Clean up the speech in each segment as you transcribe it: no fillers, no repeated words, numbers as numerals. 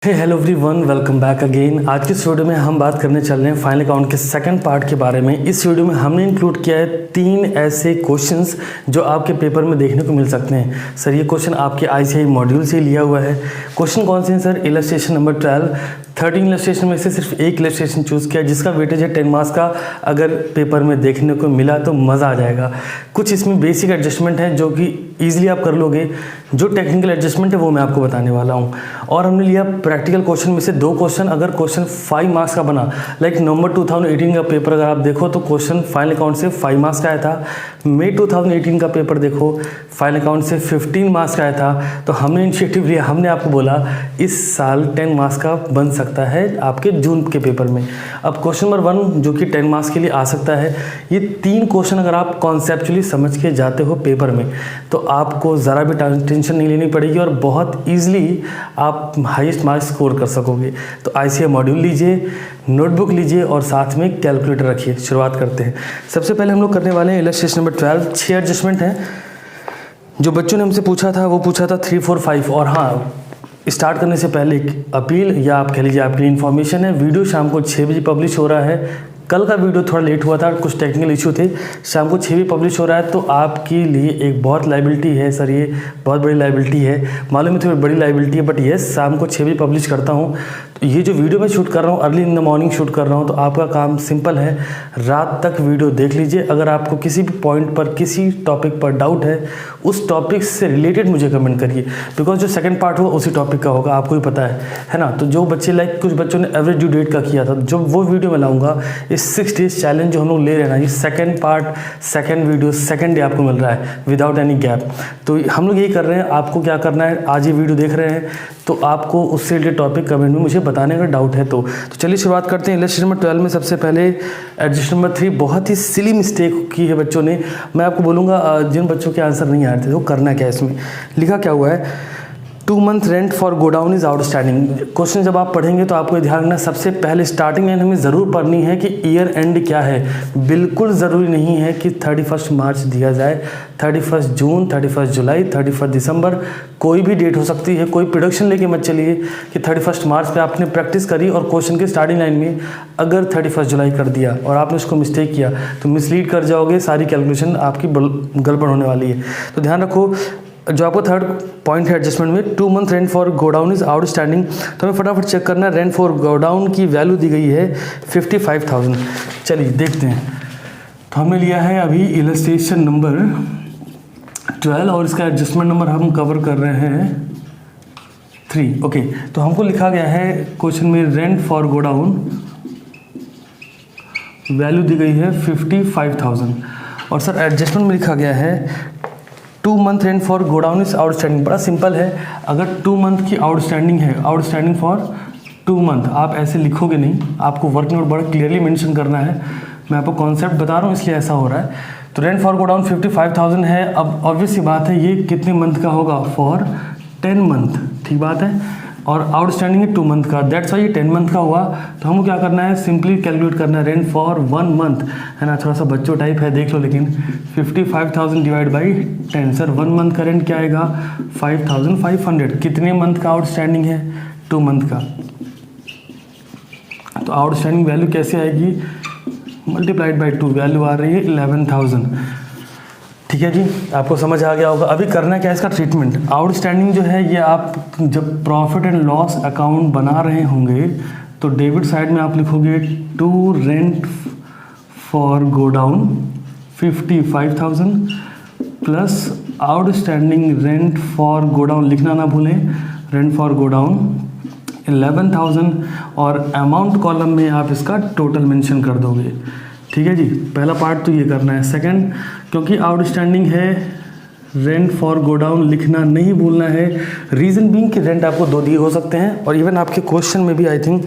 Hello everyone, welcome back again. आज की इस वीडियो में हम बात करने चल रहे हैं फाइनल अकाउंट के सेकंड पार्ट के बारे में। इस वीडियो में हमने इंक्लूड किया है 3 ऐसे क्वेश्चंस जो आपके पेपर में देखने को मिल सकते हैं। सर ये क्वेश्चन आपके आईसीआई मॉड्यूल से लिया हुआ है। क्वेश्चन कौन से हैं सर? Illustration number 12। 13 इलस्ट्रेशन में से सिर्फ एक इलस्ट्रेशन चूज़ किया जिसका वेटेज है 10 मार्क्स का। अगर पेपर में देखने को मिला तो मज़ा आ जाएगा। कुछ इसमें बेसिक एडजस्टमेंट है जो कि ईजिली आप कर लोगे। जो टेक्निकल एडजस्टमेंट है वो मैं आपको बताने वाला हूँ। और हमने लिया प्रैक्टिकल क्वेश्चन में से 2 क्वेश्चन। अगर क्वेश्चन 5 मार्क्स का बना, लाइक नवंबर 2018 का पेपर अगर आप देखो तो क्वेश्चन फाइनल अकाउंट से 5 मार्क्स का आया था। मई 2018 का पेपर देखो, फाइनल अकाउंट से 15 मार्क्स का आया था। तो हमने इनिशिएटिव लिया, हमने आपको बोला इस साल 10 मार्क्स का बन सकता है आपके जून के पेपर में। अब क्वेश्चन नंबर 1 जो कि 10 मार्क्स के लिए आ सकता है, ये 3 क्वेश्चन अगर आप कॉन्सेप्चुअली समझ के जाते हो पेपर में तो आपको ज़रा भी टेंशन नहीं लेनी पड़ेगी और बहुत ईजिली आप हाईएस्ट मार्क्स स्कोर कर सकोगे। तो आईसीआई मॉड्यूल लीजिए, नोटबुक लीजिए और साथ में कैलकुलेटर रखिए। शुरुआत करते हैं। सबसे पहले हम लोग करने वाले हैं इलस्ट्रेशन नंबर 12। 6 एडजस्टमेंट हैं जो बच्चों ने हमसे पूछा था, वो पूछा था 3, 4, 5। और हाँ, स्टार्ट करने से पहले एक अपील या आप कह लीजिए आपके लिए इन्फॉर्मेशन है। वीडियो शाम को 6 बजे पब्लिश हो रहा है। कल का वीडियो थोड़ा लेट हुआ था, कुछ टेक्निकल इशू थे। शाम को 6 बजे पब्लिश हो रहा है। तो आपके लिए एक बहुत लाइबिलिटी है सर, ये बहुत बड़ी लाइबिलिटी है। मालूम है थोड़ी बड़ी लाइबिलिटी है, बट येस शाम को 6 बजे पब्लिश करता हूँ। तो ये जो वीडियो मैं शूट कर रहा हूँ early in the morning shoot कर रहा हूँ। तो आपका काम सिंपल है, रात तक वीडियो देख लीजिए। अगर आपको किसी भी पॉइंट पर किसी टॉपिक पर डाउट है, उस टॉपिक से रिलेटेड मुझे कमेंट करिए, बिकॉज जो सेकंड पार्ट होगा उसी टॉपिक का होगा, आपको ही पता है ना। तो जो बच्चे लाइक कुछ बच्चों ने एवरेज ड्यू डेट का किया था, जो वो वीडियो मैं लाऊंगा। इस 6 डेज चैलेंज जो हम लोग ले रहे हैं ना, ये second part, second video, second day आपको मिल रहा है विदाउट एनी गैप। तो हम लोग यही कर रहे हैं। आपको क्या करना है, आज ये वीडियो देख रहे हैं तो आपको उससे रिलेटेड टॉपिक कमेंट में मुझे बताने का डाउट है। तो चलिए शुरुआत करते हैं। इलस्ट्रेशन नंबर 12 में सबसे पहले एडजस्टमेंट नंबर 3। बहुत ही सिली मिस्टेक की है बच्चों ने। मैं आपको बोलूँगा जिन बच्चों के आंसर नहीं आ रहे थे वो करना क्या है। इसमें लिखा क्या हुआ है, 2 month rent for godown is outstanding. Question जब आप पढ़ेंगे तो आपको ध्यान रखना, सबसे पहले स्टार्टिंग लाइन हमें ज़रूर पढ़नी है कि ईयर एंड क्या है। बिल्कुल ज़रूरी नहीं है कि 31 मार्च दिया जाए, 31 जून, 31 जुलाई, 31 दिसंबर, कोई भी डेट हो सकती है। कोई प्रोडक्शन लेके मत चलिए कि 31 मार्च पे आपने प्रैक्टिस करी और क्वेश्चन के स्टार्टिंग लाइन में अगर 31 जुलाई कर दिया और आपने उसको मिस्टेक किया तो मिसलीड कर जाओगे, सारी कैलकुलेशन आपकी गड़बड़ होने वाली है। तो ध्यान रखो। जो आपको थर्ड पॉइंट है एडजस्टमेंट में, 2 month rent for godown is outstanding. तो हमें फटाफट चेक करना है। रेंट फॉर गोडाउन की वैल्यू दी गई है 55,000। चलिए देखते हैं। तो हमने लिया है अभी इलस्ट्रेशन नंबर 12 और इसका एडजस्टमेंट नंबर हम कवर कर रहे हैं 3। ओके, तो हमको लिखा गया है क्वेश्चन में रेंट फॉर गोडाउन वैल्यू दी गई है 55,000 और सर एडजस्टमेंट में लिखा गया है 2 month rent for godown is outstanding. बड़ा सिंपल है। अगर 2 मंथ की आउटस्टैंडिंग है, आउटस्टैंडिंग फॉर 2 मंथ, आप ऐसे लिखोगे नहीं, आपको वर्क नोट बड़ा क्लियरली मेंशन करना है। मैं आपको कॉन्सेप्ट बता रहा हूँ इसलिए ऐसा हो रहा है। तो रेंट फॉर गोडाउन 55,000 है। अब ऑब्वियस सी बात है, ये कितने मंथ का होगा? फॉर 10 मंथ, ठीक बात है। और आउटस्टैंडिंग है 2 मंथ का, दैट्स वाई ये 10 मंथ का हुआ। तो हमको क्या करना है, सिंपली कैलकुलेट करना है रेंट फॉर 1 मंथ, है ना। थोड़ा सा बच्चों टाइप है, देख लो। लेकिन 55,000 डिवाइड बाई 10, सर 1 मंथ का रेंट क्या आएगा? 5,500। कितने मंथ का आउटस्टैंडिंग है? 2 मंथ का। तो आउटस्टैंडिंग वैल्यू कैसे आएगी? मल्टीप्लाइड बाई 2, वैल्यू आ रही है 11,000। ठीक है जी, आपको समझ आ गया होगा। अभी करना क्या है इसका ट्रीटमेंट। आउटस्टैंडिंग जो है ये आप जब प्रॉफिट एंड लॉस अकाउंट बना रहे होंगे तो डेबिट साइड में आप लिखोगे to rent for godown 55,000 plus outstanding rent for godown, लिखना ना भूलें, रेंट फॉर गोडाउन 11,000 और अमाउंट कॉलम में आप इसका टोटल मेंशन कर दोगे। ठीक है जी, पहला पार्ट तो ये करना है। सेकंड, क्योंकि आउटस्टैंडिंग है, रेंट फॉर गोडाउन लिखना नहीं भूलना है। रीज़न बीइंग कि रेंट आपको 2 दिए हो सकते हैं और इवन आपके क्वेश्चन में भी आई थिंक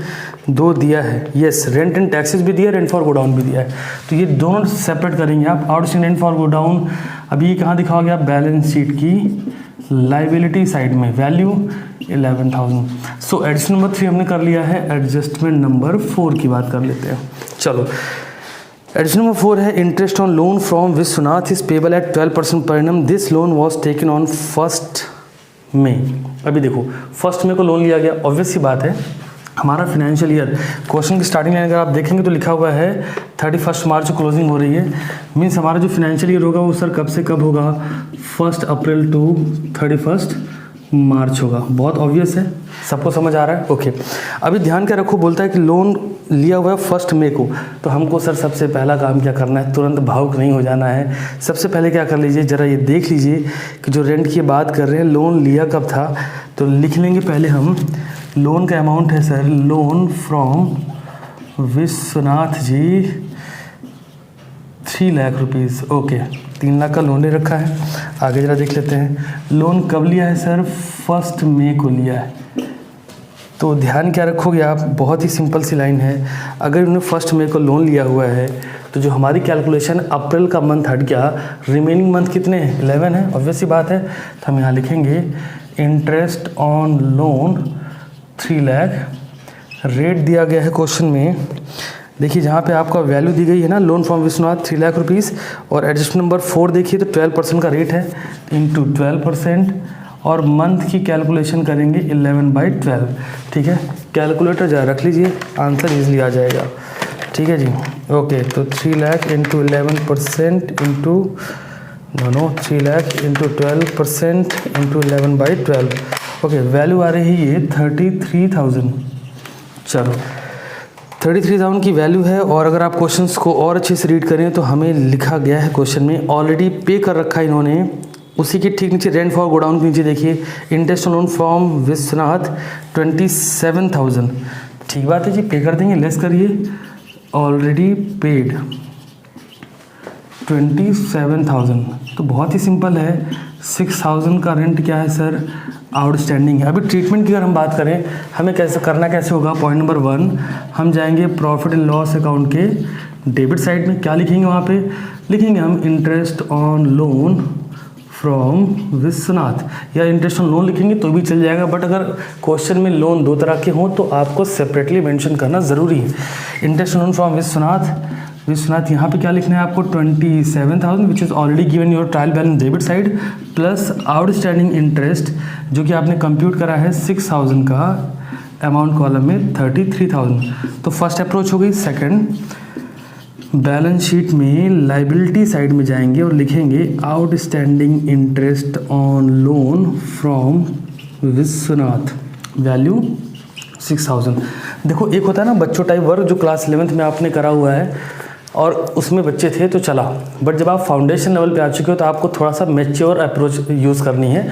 2 दिया है। यस, रेंट एंड टैक्सेस भी दिया है, रेंट फॉर गोडाउन भी दिया है। तो ये दोनों सेपरेट करेंगे आप। आउटस्टैंडिंग रेंट फॉर गोडाउन अभी ये कहाँ दिखाओगे आप? बैलेंस शीट की लाइबिलिटी साइड में, वैल्यू 11,000। सो एडजस्टमेंट नंबर 3 हमने कर लिया है। एडजस्टमेंट नंबर 4 की बात कर लेते हैं। चलो, एडजस्टमेंट नंबर 4 है interest on loan from Vishwanath is payable eight 12% per annum. This loan was taken on 1 में। अभी देखो फर्स्ट में को लोन लिया गया, ऑब्वियस सी बात है हमारा फाइनेंशियल ईयर, क्वेश्चन की स्टार्टिंग लाइन अगर आप देखेंगे तो लिखा हुआ है 31 मार्च को क्लोजिंग हो रही है, मीन्स हमारा जो फाइनेंशियल ईयर होगा वो सर कब से कब होगा, 1 अप्रैल टू 31 मार्च होगा। बहुत ऑब्वियस है, सबको समझ आ रहा है। ओके अभी ध्यान क्या रखो, बोलता है कि लोन लिया हुआ है 1 मई को, तो हमको सर सबसे पहला काम क्या करना है, तुरंत भावुक नहीं हो जाना है। सबसे पहले क्या कर लीजिए, ज़रा ये देख लीजिए कि जो रेंट की बात कर रहे हैं लोन लिया कब था, तो लिख लेंगे पहले हम लोन का अमाउंट है sir, loan from Vishwanath ji 3 lakh rupees. Okay 3 lakh का लोन ले रखा है। आगे जरा देख लेते हैं, लोन कब लिया है सर, 1 मई को लिया है। तो ध्यान क्या रखोगे आप, बहुत ही सिंपल सी लाइन है, अगर उन्होंने 1 मई को लोन लिया हुआ है तो जो हमारी कैलकुलेशन अप्रैल का मंथ हट गया, रिमेनिंग मंथ कितने हैं, 11 है, ऑब्वियस सी बात है। तो हम यहाँ लिखेंगे interest on loan 3 lakh, rate दिया गया है क्वेश्चन में, देखिए जहाँ पे आपका वैल्यू दी गई है ना, loan from Vishwanath 3 lakh rupees, और एडजस्टमेंट नंबर 4 देखिए तो 12% का रेट है, इंटू 12%, और मंथ की कैलकुलेशन करेंगे 11/12। ठीक है, कैलकुलेटर जरा रख लीजिए, आंसर ईजिली आ जाएगा। ठीक है जी, ओके तो 3 lakh into 11% into 3 lakh into 12% into 11/12। Okay value आ रही है ये 33,000। चलो 33,000 की वैल्यू है, और अगर आप क्वेश्चंस को और अच्छे से रीड करें तो हमें लिखा गया है क्वेश्चन में, ऑलरेडी पे कर रखा है इन्होंने, उसी के ठीक नीचे रेंट फॉर गोडाउन के नीचे देखिए इंटरेस्ट लोन फ्रॉम विश्वनाथ 27,000। ठीक बात है जी, पे कर देंगे, लेस करिए, ऑलरेडी पेड 27,000। तो बहुत ही सिंपल है, 6,000 का रेंट क्या है सर, आउटस्टैंडिंग है। अभी ट्रीटमेंट की अगर हम बात करें, हमें कैसे करना कैसे होगा, पॉइंट नंबर 1 हम जाएंगे प्रॉफिट एंड लॉस अकाउंट के डेबिट साइड में, क्या लिखेंगे वहाँ पे, लिखेंगे हम interest on loan from Vishwanath, या इंटरेस्ट ऑन लोन लिखेंगे तो भी चल जाएगा, बट अगर क्वेश्चन में लोन 2 तरह के हों तो आपको सेपरेटली मेंशन करना ज़रूरी है। Interest on loan from Vishwanath यहाँ पे क्या लिखना है आपको, 27,000 which is already given your trial balance debit side, plus outstanding interest जो कि आपने कंप्यूट करा है 6,000 का, अमाउंट कॉलम में 33,000। तो फर्स्ट अप्रोच हो गई। सेकंड, बैलेंस शीट में लाइबिलिटी साइड में जाएंगे और लिखेंगे outstanding interest on loan from Vishwanath, value 6,000। देखो एक होता है ना बच्चों टाइप वर्क जो क्लास 11th में आपने करा हुआ है और उसमें बच्चे थे तो चला, बट जब आप फाउंडेशन लेवल पे आ चुके हो तो आपको थोड़ा सा मैच्योर अप्रोच यूज़ करनी है।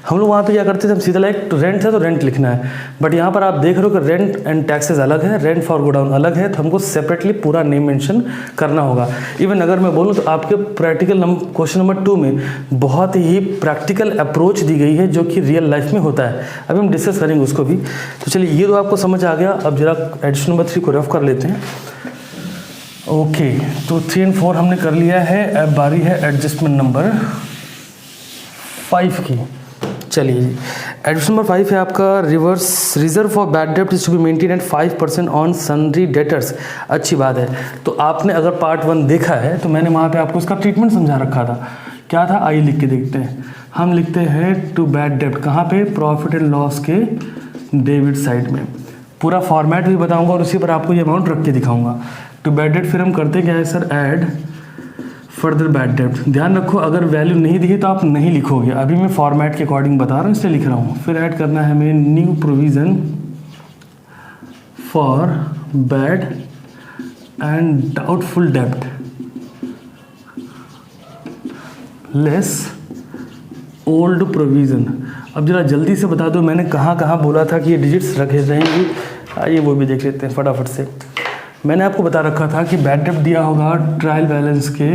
हम लोग वहाँ पे क्या करते थे, हम सीधा लाइक रेंट है तो रेंट लिखना है, बट यहाँ पर आप देख रहे हो कि रेंट एंड टैक्सेस अलग है, रेंट फॉर गोडाउन अलग है, तो हमको सेपरेटली पूरा नेम मेंशन करना होगा। इवन अगर मैं बोलूँ तो आपके प्रैक्टिकल क्वेश्चन नंबर 2 में बहुत ही प्रैक्टिकल अप्रोच दी गई है जो कि रियल लाइफ में होता है, अभी हम डिस्कस करेंगे उसको भी। तो चलिए ये तो आपको समझ आ गया। अब जरा एडिशन नंबर 3 को रफ कर लेते हैं। ओके तो 3 और 4 हमने कर लिया है, अब बारी है एडजस्टमेंट नंबर 5 की। चलिए जी, एडजस्टमेंट नंबर 5 है आपका रिजर्व फॉर बैड डेब्ट is to be maintain at 5% on sundry debtors. अच्छी बात है। तो आपने अगर पार्ट 1 देखा है तो मैंने वहाँ पे आपको उसका ट्रीटमेंट समझा रखा था, क्या था आइए लिख के देखते हैं। हम लिखते हैं टू बैड डेब्ट कहाँ पे, प्रॉफिट एंड लॉस के डेबिट साइड में। पूरा फॉर्मेट भी बताऊंगा और उसी पर आपको ये अमाउंट रख के दिखाऊंगा। टू बैड डेब्ट फिर हम करते क्या है सर, ऐड फर्दर बैड डेब्ट। ध्यान रखो अगर वैल्यू नहीं दिखी तो आप नहीं लिखोगे, अभी मैं फॉर्मेट के अकॉर्डिंग बता रहा हूँ इसलिए लिख रहा हूँ। फिर ऐड करना है हमें new provision for bad and doubtful डेब्ट लेस ओल्ड प्रोविज़न। अब जरा जल्दी से बता दो मैंने कहाँ कहाँ बोला था कि ये डिजिट्स रखे रहेंगी, आइए वो भी देख लेते हैं फटाफट से। मैंने आपको बता रखा था कि बैड डेब्ट दिया होगा ट्रायल बैलेंस के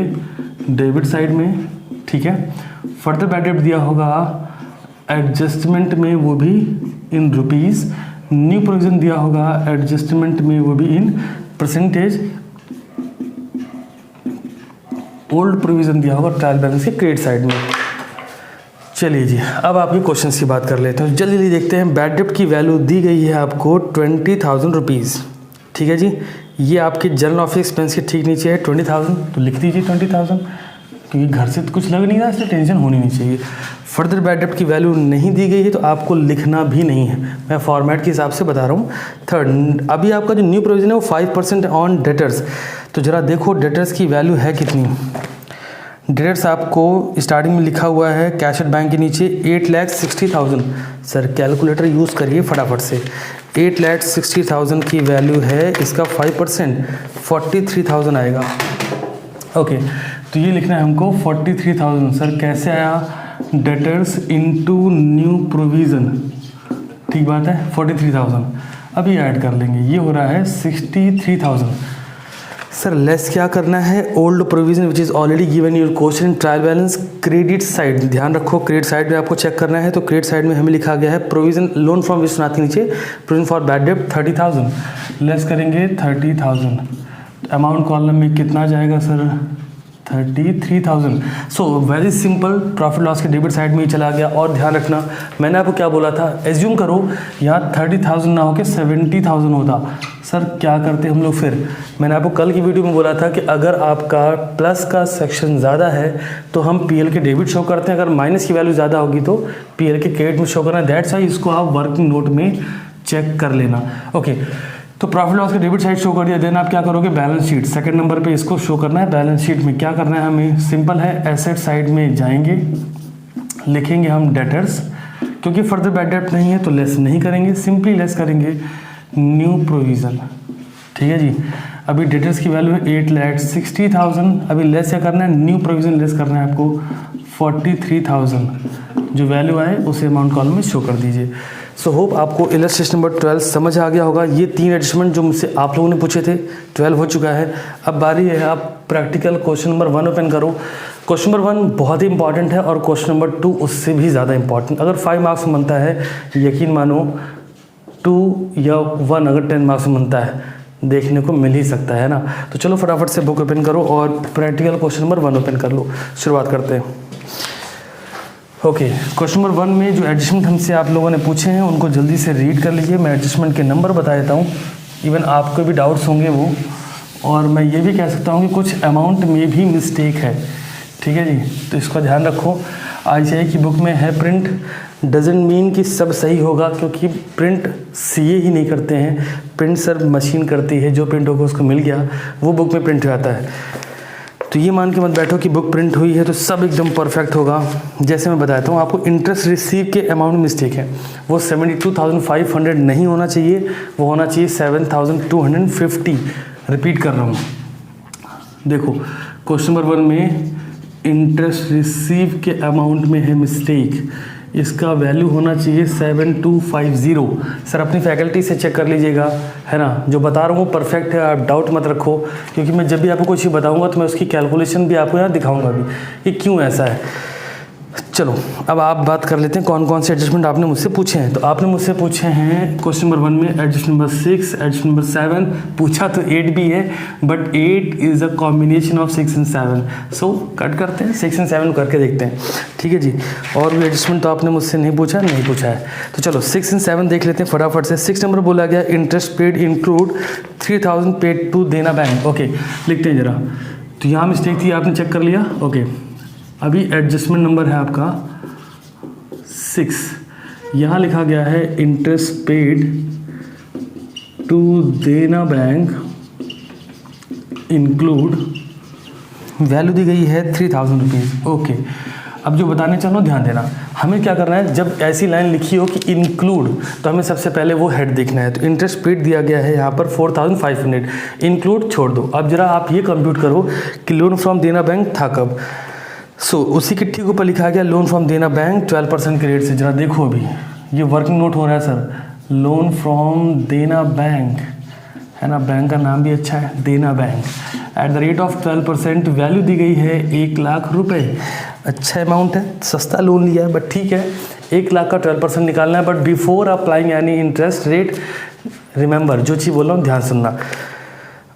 डेबिट साइड में, ठीक है। फर्दर बैड डेब्ट दिया होगा एडजस्टमेंट में, वो भी इन रुपीज़। न्यू प्रोविज़न दिया होगा एडजस्टमेंट में, वो भी इन परसेंटेज। ओल्ड प्रोविज़न दिया होगा ट्रायल बैलेंस के क्रेडिट साइड में। चलिए जी, अब आपके क्वेश्चन की बात कर लेते हैं, जल्दी देखते हैं। बैड डेब्ट की वैल्यू दी गई है आपको 20,000 रुपीज़, ठीक है जी। ये आपके जनरल ऑफिस एक्सपेंस के ठीक नीचे है 20,000, तो लिख दीजिए 20,000, क्योंकि घर से तो कुछ लग नहीं रहा, इसलिए टेंशन होनी नहीं चाहिए। फर्दर बैड डेब्ट की वैल्यू नहीं दी गई है तो आपको लिखना भी नहीं है, मैं फॉर्मेट के हिसाब से बता रहा हूँ। थर्ड, अभी आपका जो न्यू प्रोविजन है वो 5% ऑन डेटर्स। तो ज़रा देखो डेटर्स की वैल्यू है कितनी। डेटर्स आपको स्टार्टिंग में लिखा हुआ है कैश एट बैंक के नीचे 8,60,000। सर कैलकुलेटर यूज़ करिए फटाफट से। 8,60,000 की वैल्यू है, इसका 5% 43,000 आएगा। ओके, तो ये लिखना है हमको 43,000। सर कैसे आया? डेटर्स इनटू न्यू प्रोविज़न, ठीक बात है, 43,000। अभी ऐड कर लेंगे, ये हो रहा है 63,000। सर लेस क्या करना है? Old provision which is already given your question trial balance credit side. ध्यान रखो क्रेडिट साइड में आपको चेक करना है, तो क्रेडिट साइड में हमें लिखा गया है प्रोविजन लोन फ्रॉम विश्वनाथ के नीचे प्रोविजन फॉर बैड डेब्ट 30,000। लेस करेंगे 30,000, अमाउंट कॉलम में कितना जाएगा sir? 33,000। So very simple, profit loss के डेबिट साइड में ही चला गया। और ध्यान रखना मैंने आपको क्या बोला था, एज्यूम करो यहाँ 30,000 ना होकर 70,000 होता। सर क्या करते हम लोग फिर? मैंने आपको कल की वीडियो में बोला था कि अगर आपका प्लस का सेक्शन ज़्यादा है तो हम पीएल के डेबिट शो करते हैं, अगर माइनस की वैल्यू ज़्यादा होगी तो पीएल के क्रेडिट में शो करना। दैट्स वाई इसको आप वर्किंग नोट में चेक कर लेना। ओके, तो प्रॉफिट लॉस का डेबिट साइड शो कर दिया, देन आप क्या करोगे? बैलेंस शीट सेकंड नंबर पे इसको शो करना है। बैलेंस शीट में क्या करना है हमें? सिंपल है, एसेट साइड में जाएंगे, लिखेंगे हम डेटर्स, क्योंकि फर्दर बैड डेब्ट नहीं है तो लेस नहीं करेंगे, सिंपली लेस करेंगे न्यू प्रोविज़न। ठीक है जी, अभी डेटर्स की वैल्यू है 8,60,000। अभी लेस क्या करना है? न्यू प्रोविज़न लेस करना है आपको 43,000। जो वैल्यू आए उसे अमाउंट कॉलम में शो कर दीजिए। सो होप आपको इलस्ट्रेशन नंबर 12 समझ आ गया होगा। ये 3 एडजस्टमेंट जो मुझसे आप लोगों ने पूछे थे 12 हो चुका है। अब बारी है आप प्रैक्टिकल क्वेश्चन नंबर 1 ओपन करो। क्वेश्चन नंबर 1 बहुत ही इंपॉर्टेंट है और क्वेश्चन नंबर 2 उससे भी ज़्यादा इंपॉर्टेंट। अगर 5 मार्क्स में बनता है यकीन मानो 2 या 1 अगर 10 मार्क्स में बनता है देखने को मिल ही सकता है ना। तो चलो फटाफट से बुक ओपन करो और प्रैक्टिकल क्वेश्चन नंबर 1 ओपन कर लो। शुरुआत करते हैं। ओके, क्वेश्चन नंबर 1 में जो एडजस्टमेंट हमसे आप लोगों ने पूछे हैं उनको जल्दी से रीड कर लीजिए। मैं एडजस्टमेंट के नंबर बता देता हूँ, इवन आपको भी डाउट्स होंगे वो, और मैं ये भी कह सकता हूँ कि कुछ अमाउंट में भी मिस्टेक है। ठीक है जी, तो इसका ध्यान रखो। आईसीआई की बुक में है प्रिंट डजेंट मीन कि सब सही होगा, क्योंकि प्रिंट सीए ही नहीं करते हैं, प्रिंट सर मशीन करती है। जो प्रिंट होगा उसको मिल गया वो बुक में प्रिंट हो जाता है। तो ये मान के मत बैठो कि बुक प्रिंट हुई है तो सब एकदम परफेक्ट होगा। जैसे मैं बताता हूँ आपको, इंटरेस्ट रिसीव के अमाउंट में मिस्टेक है, वो 72,500 नहीं होना चाहिए, वो होना चाहिए 7,250। रिपीट कर रहा हूँ, देखो क्वेश्चन नंबर 1 में इंटरेस्ट रिसीव के अमाउंट में है मिस्टेक, इसका वैल्यू होना चाहिए 7250। सर अपनी फैकल्टी से चेक कर लीजिएगा, है ना। जो बता रहा हूँ परफेक्ट है, आप डाउट मत रखो, क्योंकि मैं जब भी आपको कुछ चीज़ बताऊँगा तो मैं उसकी कैलकुलेशन भी आपको यहाँ दिखाऊँगा भी कि क्यों ऐसा है। चलो अब आप बात कर लेते हैं कौन कौन से एडजस्टमेंट आपने मुझसे पूछे हैं। तो आपने मुझसे पूछे हैं क्वेश्चन नंबर 1 में एडजस्ट नंबर 6, एडजस्ट नंबर 7, पूछा तो 8 भी है, but 8 is a combination of 6 and 7। So cut करते हैं, 6 एंड 7 करके देखते हैं। ठीक है जी, और भी एडजस्टमेंट तो आपने मुझसे नहीं पूछा है। तो चलो 6 एंड 7 देख लेते हैं फटाफट से। 6 नंबर बोला गया interest paid include 3,000 paid to Dena bank. Okay, लिखते हैं जरा। तो यहाँ मिस्टेक थी, आपने चेक कर लिया। ओके, अभी एडजस्टमेंट नंबर है आपका 6, यहाँ लिखा गया है interest paid to Dena bank include, value दी गई है 3,000 रुपीज़। ओके, अब जो बताने चलो ध्यान देना, हमें क्या करना है, जब ऐसी लाइन लिखी हो कि इंक्लूड तो हमें सबसे पहले वो हेड देखना है। तो इंटरेस्ट पेड दिया गया है यहाँ पर 4,500, इंक्लूड छोड़ दो। अब जरा आप ये कंप्यूट करो कि लोन फ्रॉम देना बैंक था कब। उसी के ठीक ऊपर लिखा गया लोन फ्रॉम देना बैंक 12% के रेट से। जरा देखो अभी ये वर्किंग नोट हो रहा है sir, loan from Dena bank, है ना, बैंक का नाम भी अच्छा है, Dena bank, at the rate of 12%। Value दी गई है 1 लाख रुपए। अच्छा अमाउंट है, सस्ता लोन लिया है, बट ठीक है, 1 लाख का 12% निकालना है। But before applying any interest rate, remember जो चीज़ बोल रहा हूँ ध्यान सुनना।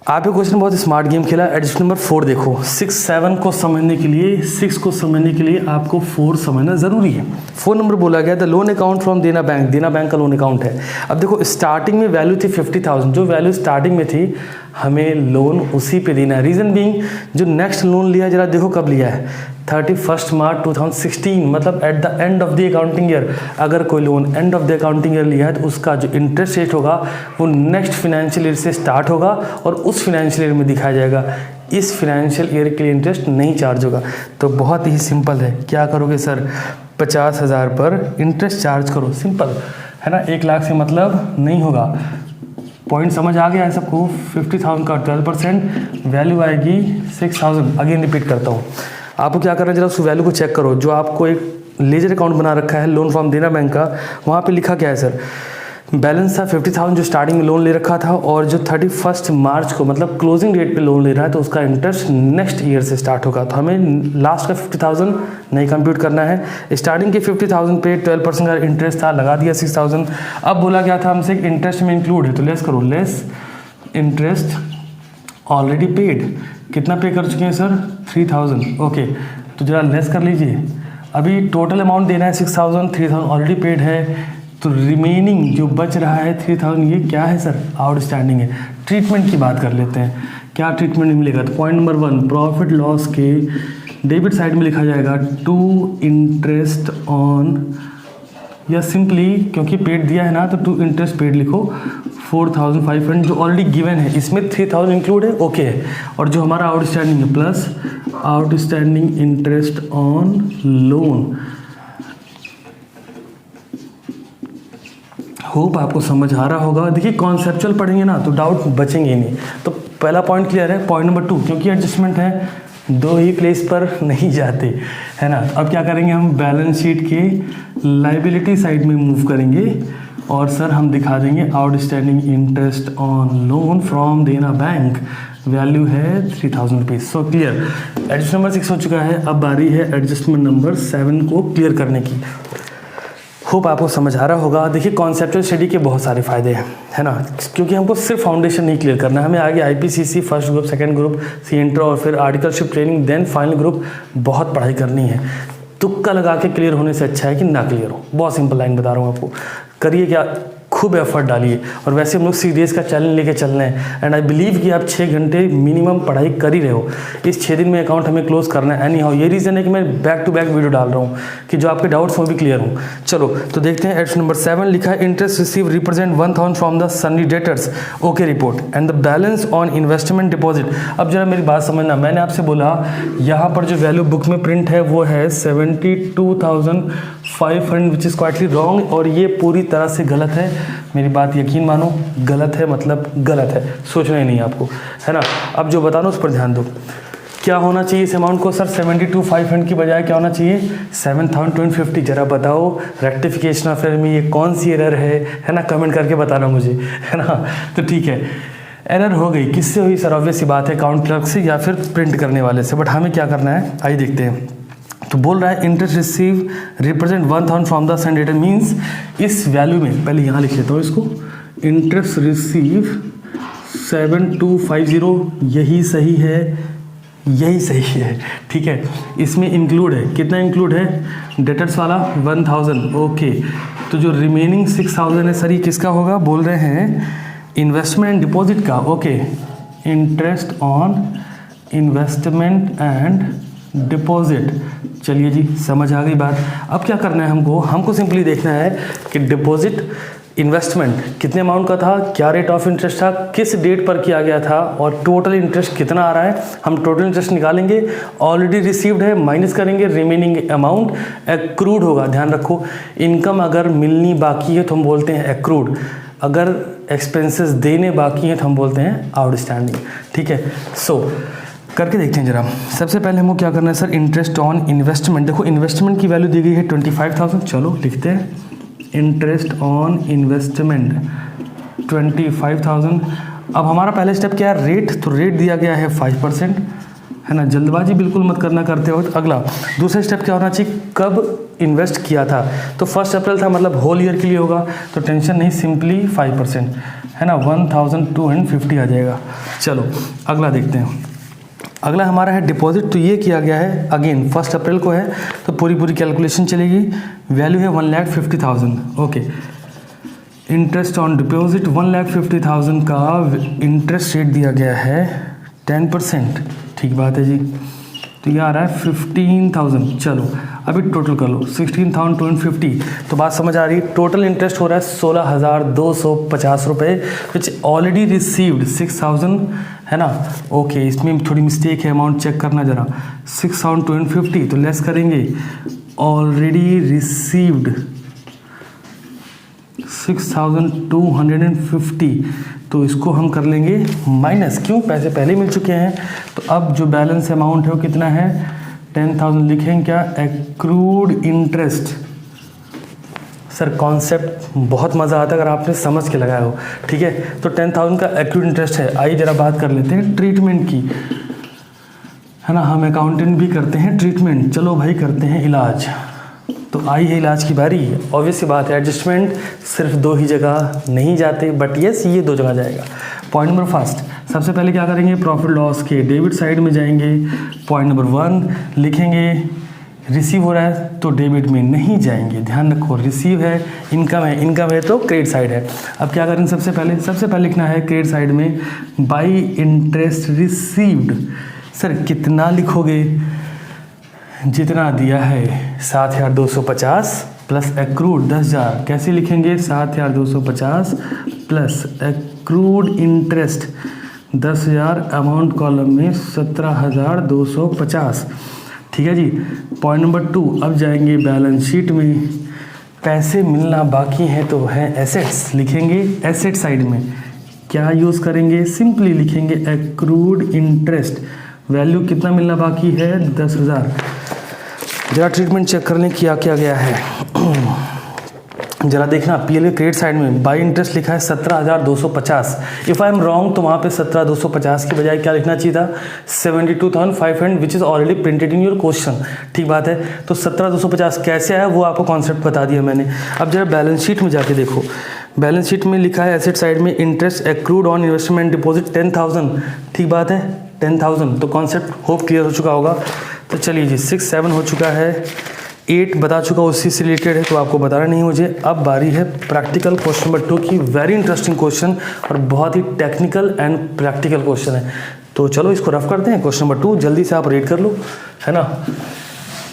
आप ये क्वेश्चन बहुत स्मार्ट गेम खेला। एडजस्ट नंबर 4 देखो, 6 7 को समझने के लिए, 6 को समझने के लिए आपको 4 समझना ज़रूरी है। 4 नंबर बोला गया the loan account from Dena bank, देना बैंक का लोन अकाउंट है। अब देखो स्टार्टिंग में वैल्यू थी 50,000, जो वैल्यू स्टार्टिंग में थी हमें लोन उसी पे देना है। रीज़न बीइंग जो नेक्स्ट लोन लिया जरा देखो कब लिया है, 31 मार्च 2016, मतलब at the end of the accounting year. अगर कोई loan end of the accounting year लिया है तो उसका जो इंटरेस्ट रेट होगा वो नेक्स्ट फाइनेंशियल ईयर से स्टार्ट होगा और उस फाइनेंशियल ईयर में दिखाया जाएगा। इस फाइनेंशियल ईयर के लिए इंटरेस्ट नहीं चार्ज होगा। तो बहुत ही सिंपल है, क्या करोगे सर, 50,000 पर इंटरेस्ट चार्ज करो, सिंपल है ना। 1 लाख से मतलब नहीं होगा। पॉइंट समझ आ गया है सबको। 50,000 का 12% वैल्यू आएगी 6,000। अगेन रिपीट करता हूँ, आपको क्या करना है, जरा उस वैल्यू को चेक करो। जो आपको एक लेजर अकाउंट बना रखा है लोन फॉर्म देना बैंक का, वहाँ पे लिखा क्या है सर, बैलेंस था 50,000 जो स्टार्टिंग में लोन ले रखा था, और जो 31 मार्च को मतलब क्लोजिंग डेट पे लोन ले रहा है तो उसका इंटरेस्ट नेक्स्ट ईयर से स्टार्ट होगा। तो हमें लास्ट का 50,000 नहीं कंप्यूट करना है। स्टार्टिंग के 50,000 पे 12% का इंटरेस्ट था, लगा दिया 6,000। अब बोला गया था हमसे इंटरेस्ट में इंक्लूड है, तो लेस करो, लेस इंटरेस्ट ऑलरेडी पेड। कितना पे कर चुके हैं सर, 3,000। ओके, तो जरा लेस कर लीजिए। अभी टोटल अमाउंट देना है 6,000, 3,000 ऑलरेडी पेड है, तो रिमेनिंग जो बच रहा है 3,000, ये क्या है सर, आउटस्टैंडिंग है। ट्रीटमेंट की बात कर लेते हैं, क्या ट्रीटमेंट मिलेगा। तो पॉइंट नंबर 1, प्रॉफिट लॉस के डेबिट साइड में लिखा जाएगा टू इंटरेस्ट ऑन, या सिंपली क्योंकि पेड दिया है ना तो टू इंटरेस्ट पेड लिखो 4,500 जो ऑलरेडी गिवन है, इसमें 3,000 इंक्लूड है, ओके है। और जो हमारा आउटस्टैंडिंग है plus outstanding interest on loan. Hope आपको समझ आ रहा होगा। देखिए कॉन्सेप्चुअल पढ़ेंगे ना तो डाउट बचेंगे नहीं। तो पहला पॉइंट क्लियर है। पॉइंट नंबर 2, क्योंकि एडजस्टमेंट है, दो ही प्लेस पर नहीं जाते, है ना। अब क्या करेंगे, हम बैलेंस शीट के लाइबिलिटी साइड में मूव करेंगे और सर हम दिखा देंगे outstanding interest on loan from Dena bank, value है 3,000 rupees. So clear, adjustment number 6 हो चुका है। अब बारी है एडजस्टमेंट नंबर 7 को क्लियर करने की। होप आपको समझ आ रहा होगा। देखिए कॉन्सेप्चुअल स्टडी के बहुत सारे फायदे हैं, है ना, क्योंकि हमको सिर्फ फाउंडेशन नहीं क्लियर करना है, हमें आगे IPCC first group, second group, C inter और फिर articleship training, then final group, बहुत पढ़ाई करनी है। तुक्का लगा के क्लियर होने से अच्छा है कि ना क्लियर हो। बहुत सिंपल लाइन बता रहा हूँ आपको, करिए क्या, खूब एफर्ट डालिए। और वैसे हम लोग सीडीएस का चैलेंज लेके चल रहे हैं एंड आई बिलीव कि आप 6 घंटे मिनिमम पढ़ाई कर ही रहे हो। इस 6 दिन में अकाउंट हमें क्लोज करना है एनी हाउ। ये रीज़न है कि मैं बैक टू बैक वीडियो डाल रहा हूँ कि जो आपके डाउट्स वो भी क्लियर हों। चलो तो देखते हैं। एडजस्टमेंट नंबर 7 लिखा है interest receive represent 1,000 from the Sunny debtors, okay report and the balance on investment deposit. अब जरा मेरी बात समझना, मैंने आपसे बोला यहाँ पर जो वैल्यू बुक में प्रिंट है वो है 72,500 विच इज़ क्वाइटली रॉन्ग, और ये पूरी तरह से गलत है। मेरी बात यकीन मानो, गलत है मतलब गलत है, सोचना ही नहीं आपको, है ना। अब जो बता रहा हूँ उस पर ध्यान दो। क्या होना चाहिए इस अमाउंट को सर, 72,500 की बजाय क्या होना चाहिए, 7,250। जरा बताओ रेक्टिफिकेशन ऑफ एरर में ये कौन सी एरर है ना, कमेंट करके बताना मुझे, है ना। तो ठीक है, एरर हो गई, किससे हुई सर, ऑब्वियस सी बात है अकाउंट क्लर्क से या फिर प्रिंट करने वाले से। बट हमें क्या करना है, आइए देखते हैं। तो बोल रहा है interest receive represent 1,000 from the sun debtor, means इस वैल्यू में, पहले यहाँ लिख लेता हूँ इसको, इंटरेस्ट रिसीव 7,250, यही सही है, यही सही है, ठीक है। इसमें इंक्लूड है, कितना इंक्लूड है, डेटर्स वाला 1,000, ओके। तो जो रिमेनिंग 6,000 है सर, ये किसका होगा, बोल रहे हैं इन्वेस्टमेंट एंड डिपॉजिट का, okay. Interest on investment and deposit, चलिए जी समझ आ गई बात। अब क्या करना है हमको सिंपली देखना है कि डिपॉजिट इन्वेस्टमेंट कितने अमाउंट का था, क्या रेट ऑफ इंटरेस्ट था, किस डेट पर किया गया था, और टोटल इंटरेस्ट कितना आ रहा है। हम टोटल इंटरेस्ट निकालेंगे, ऑलरेडी रिसीव्ड है माइनस करेंगे, रिमेनिंग अमाउंट एक्रूड होगा। ध्यान रखो, इनकम अगर मिलनी बाकी है तो हम बोलते हैं एक्रूड, अगर एक्सपेंसेस देने बाकी हैं तो हम बोलते हैं आउटस्टैंडिंग, ठीक है। सो करके देखते हैं जरा। सबसे पहले हमको क्या करना है सर, इंटरेस्ट ऑन इन्वेस्टमेंट। देखो इन्वेस्टमेंट की वैल्यू दी गई है 25,000, चलो लिखते हैं इंटरेस्ट ऑन इन्वेस्टमेंट 25,000। अब हमारा पहला स्टेप क्या है, रेट, तो रेट दिया गया है 5%, है ना। जल्दबाजी बिल्कुल मत करना करते वक्त। अगला दूसरा स्टेप क्या होना चाहिए, कब इन्वेस्ट किया था, तो 1 अप्रैल था, मतलब होल ईयर के लिए होगा, तो टेंशन नहीं, सिंपली 5%, है ना, 1,250 आ जाएगा। चलो अगला देखते हैं। अगला हमारा है डिपॉजिट, तो ये किया गया है अगेन 1 अप्रैल को है, तो पूरी कैलकुलेशन चलेगी। वैल्यू है 1,50,000, ओके। इंटरेस्ट ऑन डिपॉजिट 1,50,000 का इंटरेस्ट रेट दिया गया है 10%। ठीक बात है जी। तो ये आ रहा है 15,000। चलो अभी टोटल कर लो 16,250। तो बात समझ आ रही। टोटल इंटरेस्ट हो रहा है 16,250 रुपये, विच ऑलरेडी रिसीव्ड 6,000 है ना। ओके, इसमें थोड़ी मिस्टेक है, अमाउंट चेक करना ज़रा। 6,250 तो लेस करेंगे, ऑलरेडी रिसीव्ड 6,250, तो इसको हम कर लेंगे माइनस, क्यों, पैसे पहले मिल चुके हैं। तो अब जो बैलेंस अमाउंट है वो कितना है, 10,000 लिखेंगे क्या, एक्रूड इंटरेस्ट। सर कॉन्सेप्ट बहुत मज़ा आता है अगर आपने समझ के लगाया हो। ठीक है, तो 10,000 का एक्रूड इंटरेस्ट है। आइए जरा बात कर लेते हैं ट्रीटमेंट की, है ना। हम अकाउंटेंट भी करते हैं ट्रीटमेंट, चलो भाई करते हैं इलाज। तो आई है इलाज की बारी। ऑब्वियस सी बात है, एडजस्टमेंट सिर्फ 2 ही जगह नहीं जाते, बट यस ये 2 जगह जाएगा। पॉइंट नंबर फर्स्ट, सबसे पहले क्या करेंगे, प्रॉफिट लॉस के डेबिट साइड में जाएंगे। पॉइंट नंबर 1 लिखेंगे, रिसीव हो रहा है तो डेबिट में नहीं जाएंगे, ध्यान रखो, रिसीव है, इनकम है, इनकम है तो क्रेडिट साइड है। अब क्या करेंगे, सबसे पहले लिखना है क्रेडिट साइड में बाई इंटरेस्ट रिसीव्ड। सर कितना लिखोगे, जितना दिया है 7,250 प्लस एक्रूड 10,000। कैसे लिखेंगे, 7,250 plus accrued interest 10,000, amount column में 17,250। ठीक है जी। पॉइंट नंबर 2, अब जाएंगे बैलेंस शीट में, पैसे मिलना बाकी है तो है एसेट्स, लिखेंगे एसेट साइड में क्या यूज़ करेंगे, सिंपली लिखेंगे एक्रूड इंटरेस्ट, वैल्यू कितना मिलना बाकी है 10,000। जरा ट्रीटमेंट चेक कर लें क्या क्या गया है। जरा देखना, पीएल क्रेडिट साइड में बाई इंटरेस्ट लिखा है 17,250। इफ़ आई एम रॉन्ग तो वहाँ पे 17,250 की बजाय क्या लिखना चाहिए था, 72,500, which is already printed in your question. ठीक बात है। तो 17,250 कैसे आया वो आपको कॉन्सेप्ट बता दिया मैंने। अब जरा बैलेंस शीट में जाके देखो, बैलेंस शीट में लिखा है एसेट साइड में interest accrued on investment deposit 10,000। ठीक बात है, 10,000। तो कॉन्सेप्ट होप क्लियर हो चुका होगा। तो चलिए जी, 6, 7 हो चुका है, 8 बता चुका, उसी से रिलेटेड है तो आपको बताना नहीं मुझे। अब बारी है प्रैक्टिकल क्वेश्चन नंबर 2 की। वेरी इंटरेस्टिंग क्वेश्चन और बहुत ही टेक्निकल एंड प्रैक्टिकल क्वेश्चन है। तो चलो इसको रफ करते हैं। क्वेश्चन नंबर 2 जल्दी से आप रीड कर लो, है ना,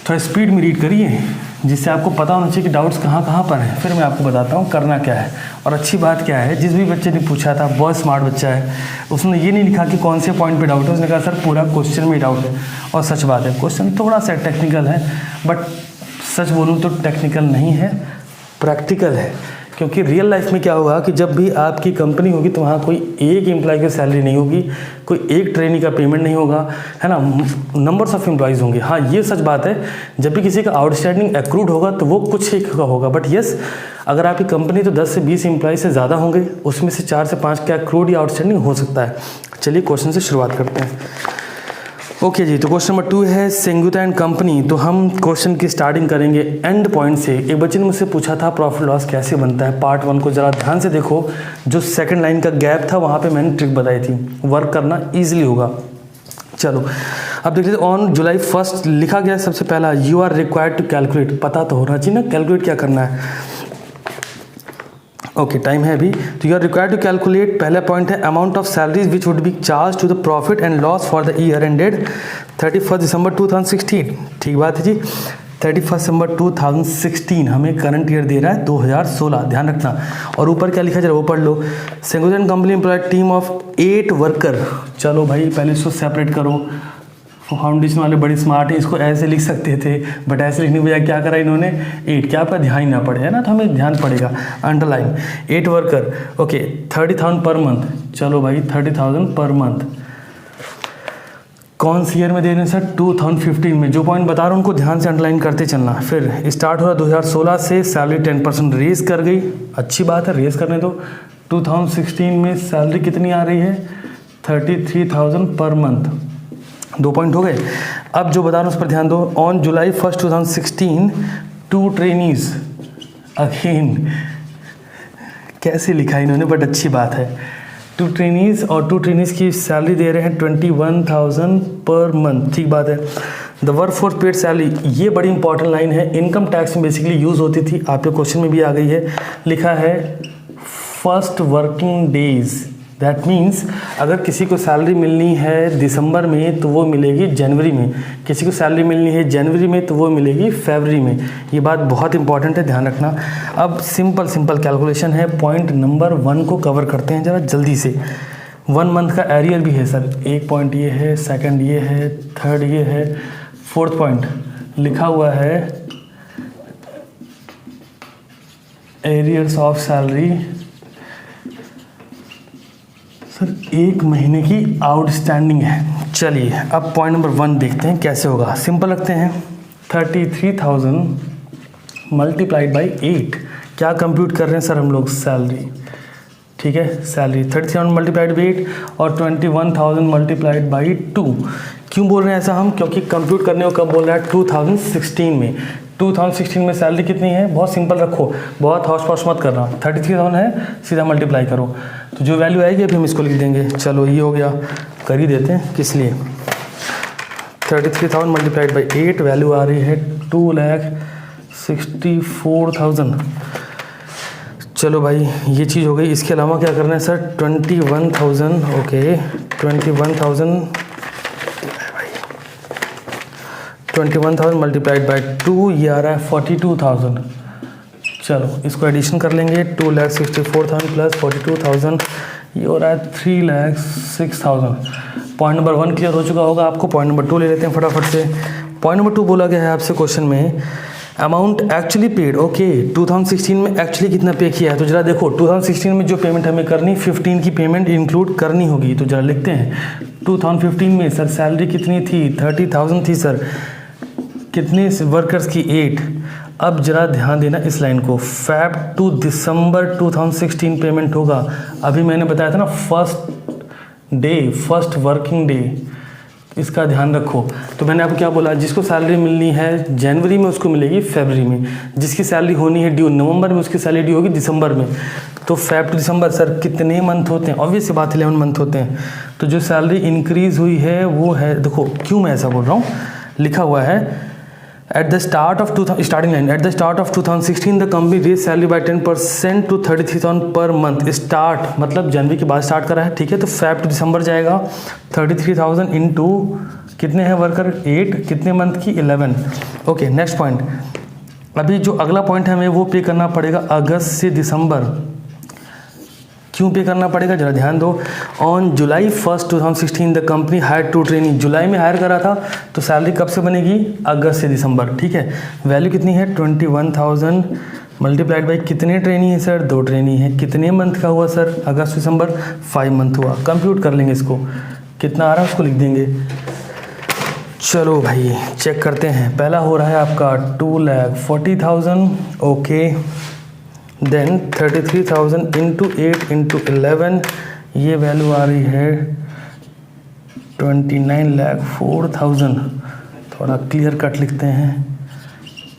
थोड़ा स्पीड में रीड करिए, जिससे आपको पता होना चाहिए कि डाउट्स कहाँ कहाँ पर हैं। फिर मैं आपको बताता हूँ करना क्या है। और अच्छी बात क्या है, जिस भी बच्चे ने पूछा था, बहुत स्मार्ट बच्चा है, उसने ये नहीं लिखा कि कौन से पॉइंट पे डाउट है, उसने कहा सर पूरा क्वेश्चन में डाउट है। और सच बात है, क्वेश्चन थोड़ा सा टेक्निकल है, बट सच बोलूँ तो टेक्निकल नहीं है, प्रैक्टिकल है। क्योंकि रियल लाइफ में क्या होगा कि जब भी आपकी कंपनी होगी तो वहाँ कोई एक एम्प्लॉय की सैलरी नहीं होगी, कोई एक ट्रेनी का पेमेंट नहीं होगा, है ना, नंबर्स ऑफ एम्प्लॉयज़ होंगे। हाँ ये सच बात है, जब भी किसी का आउटस्टैंडिंग एक्रूड होगा तो वो कुछ ही का होगा, बट यस अगर आपकी कंपनी तो 10 से 20 एम्प्लॉय से ज़्यादा होंगे, उसमें से 4 से 5 का एक्रूड या आउटस्टैंडिंग हो सकता है। चलिए क्वेश्चन से शुरुआत करते हैं। ओके जी, तो क्वेश्चन नंबर 2 है संगीता एंड कंपनी। तो हम क्वेश्चन की स्टार्टिंग करेंगे एंड पॉइंट से। एक बच्चे ने मुझसे पूछा था प्रॉफिट लॉस कैसे बनता है, पार्ट 1 को जरा ध्यान से देखो, जो सेकंड लाइन का गैप था वहाँ पे मैंने ट्रिक बताई थी, वर्क करना ईजिली होगा। चलो अब देखिए, ऑन जुलाई 1 लिखा गया सबसे पहला, you are required to calculate, पता तो होना चाहिए ना कैलकुलेट क्या करना है। ओके टाइम है अभी। तो you are required to calculate, पहला पॉइंट है amount of salaries which would be charge to the profit and loss for the year ended 31 December 2016। ठीक बात है जी, 31 दिसंबर 2016 हमें करंट ईयर दे रहा है 2016, ध्यान रखना। और ऊपर क्या लिखा, जरा वो पढ़ लो, Sangeeta and company employed team of 8 worker. चलो भाई पहले इसको सेपरेट करो, फाउंडेशन वाले बड़ी स्मार्ट है, इसको ऐसे लिख सकते थे, बट ऐसे लिखने के बजाय क्या करा इन्होंने 8, क्या आपका ध्यान ना पड़े, है ना, तो हमें ध्यान पड़ेगा, underline 8 worker. Okay 30,000 per month. चलो भाई 30,000 पर मंथ कौन सी ईयर में दे रहे हैं सर, 2015 में। जो पॉइंट बता रहा हूँ उनको ध्यान से अंडरलाइन करते चलना। फिर स्टार्ट हो रहा 2016 से, सैलरी 10% रेज कर गई, अच्छी बात है, रेज करने दो। 2016 में सैलरी कितनी आ रही है, 33,000 पर मंथ। 2 पॉइंट हो गए। अब जो बता रहा हूँ उस पर ध्यान दो। ऑन जुलाई 1, 2016 2 ट्रेनीज, अगेन कैसे लिखा इन्होंने, बट अच्छी बात है, 2 ट्रेनीज, और 2 ट्रेनीज की सैलरी दे रहे हैं 21,000 पर मंथ। ठीक बात है। The work force paid salary, ये बड़ी इंपॉर्टेंट लाइन है, इनकम टैक्स में बेसिकली यूज़ होती थी, आपके क्वेश्चन में भी आ गई है, लिखा है first working days. That means अगर किसी को सैलरी मिलनी है दिसंबर में तो वो मिलेगी जनवरी में, किसी को सैलरी मिलनी है जनवरी में तो वो मिलेगी फरवरी में। ये बात बहुत इंपॉर्टेंट है, ध्यान रखना। अब सिंपल कैलकुलेशन है, पॉइंट नंबर 1 को कवर करते हैं ज़रा जल्दी से। 1 मंथ का एरियर भी है सर, एक पॉइंट ये है, सेकंड ये है, थर्ड ये है, फोर्थ पॉइंट लिखा हुआ है एरियर्स ऑफ सैलरी। सर 1 महीने की आउटस्टैंडिंग है। चलिए अब पॉइंट नंबर 1 देखते हैं कैसे होगा। सिंपल रखते हैं, 33,000 मल्टीप्लाइड बाई 8। क्या कंप्यूट कर रहे हैं सर हम लोग? सैलरी, ठीक है। सैलरी 33,000 मल्टीप्लाइड बाई 8 और 21,000 मल्टीप्लाइड बाई 2। क्यों बोल रहे हैं ऐसा हम? क्योंकि कंप्यूट करने को कब बोल रहा है? 2016 में। 2016 में सैलरी कितनी है? बहुत सिंपल रखो, बहुत हौश पौश मत करना। 33,000 है, सीधा मल्टीप्लाई करो तो जो वैल्यू आएगी अभी हम इसको लिख देंगे। चलो ये हो गया, कर ही देते हैं, किस लिए। 33,000 मल्टीप्लाइड बाई 8, वैल्यू आ रही है 2,64,000। चलो भाई ये चीज़ हो गई। इसके अलावा क्या करना है सर? 21,000, ओके 21,000 मल्टीप्लाइड बाई 2, ये आ रहा है 42,000। चलो इसको एडिशन कर लेंगे, 2,64,000 प्लस 42,000, ये हो रहा है 3,06,000। पॉइंट नंबर 1 क्लियर हो चुका होगा आपको। पॉइंट नंबर 2 ले लेते हैं फटाफट से। पॉइंट नंबर 2 बोला गया है आपसे क्वेश्चन में, अमाउंट एक्चुअली पेड। ओके 2016 में एक्चुअली कितना पे किया है? तो जरा देखो 2016 में जो पेमेंट हमें करनी, 15 की पेमेंट इंक्लूड करनी होगी। तो जरा लिखते हैं 2015 में सर सैलरी कितनी थी? 30,000 थी सर। कितने वर्कर्स की? 8। अब जरा ध्यान देना इस लाइन को, Feb टू दिसंबर 2016 पेमेंट होगा। अभी मैंने बताया था ना फर्स्ट वर्किंग डे, इसका ध्यान रखो। तो मैंने आपको क्या बोला? जिसको सैलरी मिलनी है जनवरी में उसको मिलेगी फरवरी में, जिसकी सैलरी होनी है ड्यू नवंबर में उसकी सैलरी ड्यू होगी दिसंबर में। तो Feb टू दिसंबर सर कितने मंथ होते हैं? ऑब्वियस बात 11 मंथ होते हैं। तो जो सैलरी इंक्रीज हुई है वो है, देखो क्यों मैं ऐसा बोल रहा हूँ, लिखा हुआ है at the start of 2016 the company raised salary by 10% to 33,000 per month। Start मतलब जनवरी के बाद स्टार्ट करा है, ठीक है। तो Feb टू दिसंबर जाएगा 33,000 इंटू कितने हैं वर्कर? 8। कितने मंथ की? 11। Okay next point. अभी जो अगला पॉइंट है हमें वो पे करना पड़ेगा अगस्त से दिसंबर। क्यों पे करना पड़ेगा जरा ध्यान दो। On July 1 2016 the company hire 2 trainee. जुलाई में हायर करा था तो सैलरी कब से बनेगी? अगस्त से दिसंबर, ठीक है। वैल्यू कितनी है? 21,000 मल्टीप्लाइड बाई कितने ट्रेनी है सर? 2 ट्रेनी है। कितने मंथ का हुआ सर? अगस्त दिसंबर 5 मंथ हुआ। कंप्यूट कर लेंगे इसको, कितना आ रहा है उसको लिख देंगे। चलो भाई चेक करते हैं। पहला हो रहा है आपका 2,40,000, ओके। देन 33,000 इंटू 8 इंटू 11, ये वैल्यू आ रही है 29,04,000। थोड़ा क्लियर कट लिखते हैं,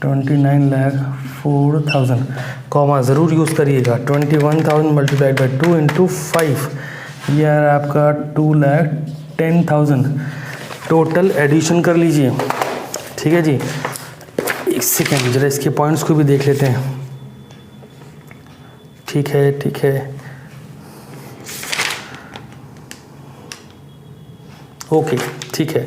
29,04,000, कॉमा ज़रूर यूज़ करिएगा। 21,000 मल्टीप्लाइड बाई 2 इंटू 5, ये आ रहा है आपका 2,10,000। टोटल एडिशन कर लीजिए, ठीक है जी। एक सेकेंड जरा इसके पॉइंट्स को भी देख लेते हैं। ठीक है ओके ठीक है।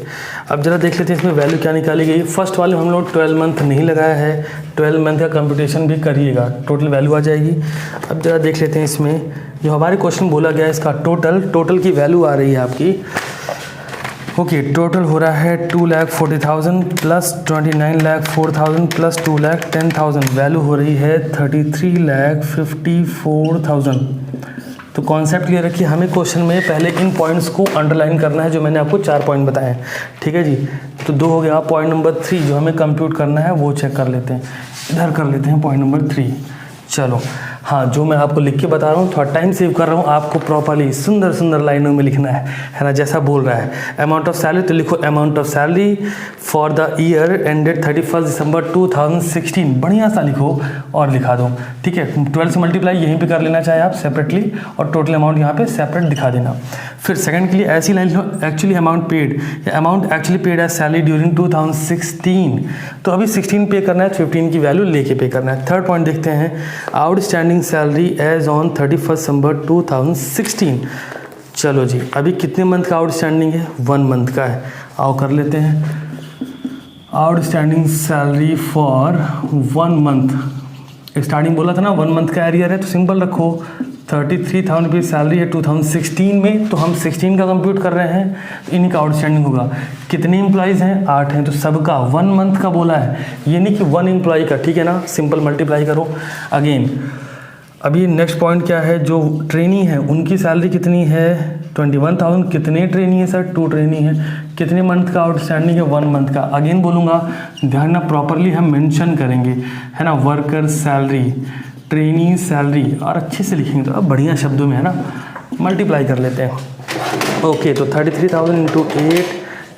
अब जरा देख लेते हैं इसमें वैल्यू क्या निकाली गई। फर्स्ट वाले हम लोग 12 मंथ नहीं लगाया है, 12 मंथ का कंप्यूटेशन भी करिएगा, टोटल वैल्यू आ जाएगी। अब जरा देख लेते हैं इसमें जो हमारे क्वेश्चन बोला गया है इसका टोटल की वैल्यू आ रही है आपकी, ओके। टोटल हो रहा है 2,40,000 प्लस 29,04,000 प्लस 2,10,000, वैल्यू हो रही है 33,54,000। तो कॉन्सेप्ट क्लियर रखिए। हमें क्वेश्चन में पहले इन पॉइंट्स को अंडरलाइन करना है जो मैंने आपको 4 पॉइंट बताए हैं, ठीक है जी। तो 2 हो गया। पॉइंट नंबर 3 जो हमें कंप्यूट करना है वो चेक कर लेते हैं। इधर कर लेते हैं पॉइंट नंबर 3। चलो हाँ, जो मैं आपको लिख के बता रहा हूँ थोड़ा टाइम सेव कर रहा हूँ, आपको प्रॉपर्ली सुंदर सुंदर लाइनों में लिखना है ना, जैसा बोल रहा है। अमाउंट ऑफ सैलरी तो लिखो amount of salary for the year ended 31 December 2016, बढ़िया सा लिखो और लिखा दो, ठीक है। 12 से मल्टीप्लाई यहीं पे कर लेना चाहे आप सेपरेटली, और टोटल अमाउंट यहाँ पे सेपरेट दिखा देना। फिर सेकंड के लिए ऐसी लाइन लिखो actually amount paid, amount actually paid as salary during 2016। तो अभी 16 पे करना है, 15 की वैल्यू लेके पे करना है। थर्ड पॉइंट देखते हैं, outstanding starting salary as on 31 December 2016। चलो जी, अभी कितने मंथ का आउटस्टैंडिंग है? 1 मंथ का है। आओ कर लेते हैं। Outstanding salary for 1 month, starting बोला था ना 1 मंथ का एरियर है, तो सिंपल रखो 33,000 रुपीज़ सैलरी है 2016 में, तो हम 16 का कंप्यूट कर रहे हैं, तो इन्हीं का आउटस्टैंडिंग होगा। कितने एम्प्लॉयज़ हैं? 8 हैं, तो सबका 1 मंथ का बोला है, ये नहीं कि 1 एम्प्लॉय का, ठीक है ना। सिंपल मल्टीप्लाई करो अगेन। अभी नेक्स्ट पॉइंट क्या है, जो ट्रेनी है उनकी सैलरी कितनी है? 21,000। कितने ट्रेनी है सर? 2 ट्रेनी है। कितने मंथ का आउटस्टैंडिंग है? 1 मंथ का। अगेन बोलूँगा, ध्यान ना, प्रॉपरली हम मेंशन करेंगे, है ना। वर्कर सैलरी, ट्रेनी सैलरी, और अच्छे से लिखेंगे तो अब बढ़िया शब्दों में, है ना। मल्टीप्लाई कर लेते हैं। ओके, तो 33,000 इंटू 8,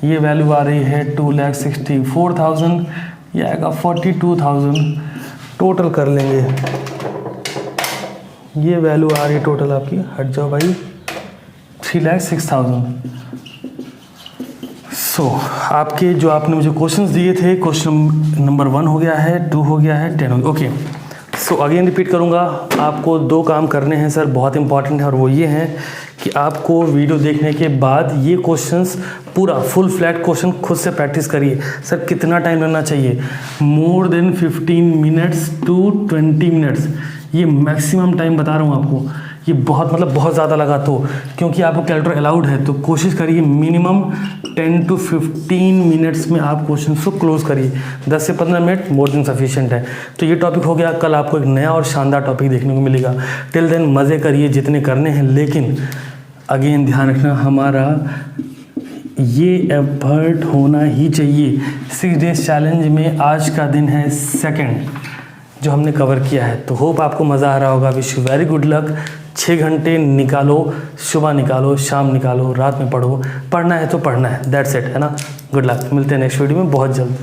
ये वैल्यू आ रही है 2,64,000, ये आएगा 42,000। टोटल कर लेंगे, ये वैल्यू आ रही है टोटल आपकी, हट जाओ भाई, 3,06,000। सो आपके जो आपने मुझे क्वेश्चंस दिए थे, क्वेश्चन नंबर 1 हो गया है, 2 हो गया है, 10 हो गया। ओके, सो अगेन रिपीट करूँगा, आपको 2 काम करने हैं सर, बहुत इंपॉर्टेंट है, और वो ये हैं कि आपको वीडियो देखने के बाद ये क्वेश्चंस पूरा फुल फ्लैट क्वेश्चन खुद से प्रैक्टिस करिए। सर कितना टाइम लगना चाहिए? More than 15 minutes to 20 minutes, ये मैक्सिमम टाइम बता रहा हूँ आपको। ये बहुत मतलब बहुत ज़्यादा लगा तो, क्योंकि आपको कैलकुलेटर अलाउड है, तो कोशिश करिए मिनिमम 10 to 15 मिनट्स में आप क्वेश्चन को क्लोज करिए। 10 से 15 मिनट मोर देन सफिशिएंट है। तो ये टॉपिक हो गया। कल आपको एक नया और शानदार टॉपिक देखने को मिलेगा। टिल देन मज़े करिए जितने करने हैं, लेकिन अगेन ध्यान रखना, हमारा ये एफर्ट होना ही चाहिए। 6 डेज चैलेंज में आज का दिन है 2nd जो हमने कवर किया है। तो होप आपको मज़ा आ रहा होगा। Wish you very good luck. 6 घंटे निकालो, सुबह निकालो, शाम निकालो, रात में पढ़ो, पढ़ना है तो पढ़ना है, दैट्स इट, है ना। गुड लक, मिलते हैं नेक्स्ट वीडियो में बहुत जल्द।